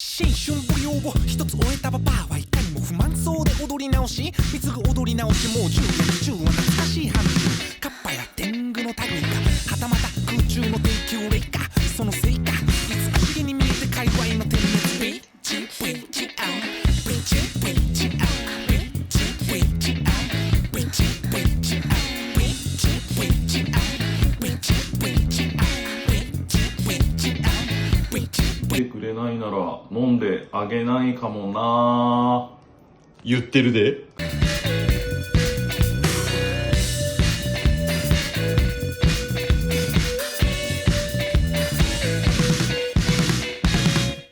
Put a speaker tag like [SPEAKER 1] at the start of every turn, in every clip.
[SPEAKER 1] 新春舞踊を一つ終えたパパはいかにも不満そうで踊り直し貢ぐ踊り直しもう10や20は懐かしい範疇カッパや天狗の類かはたまた空中の低級霊かそのせいかいつかしげに見えて界隈の点滅ビッチビッチアウビッチビッチアウビッチビッチアウビッチビッチアウビッチビッチアウビッチビッチアウビッチビッチアウビッチ
[SPEAKER 2] てくれないなら飲んであげないかもな言ってるで。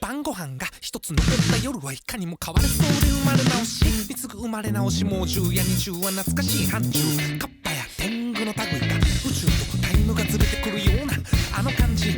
[SPEAKER 1] 晩ご飯が一つ残った夜はいかにも変われそうで生まれ直し貢ぐ生まれ直しもう10や20は懐かしい範疇カッパや天狗の類か宇宙とタイムがずれてくるようなあの感じ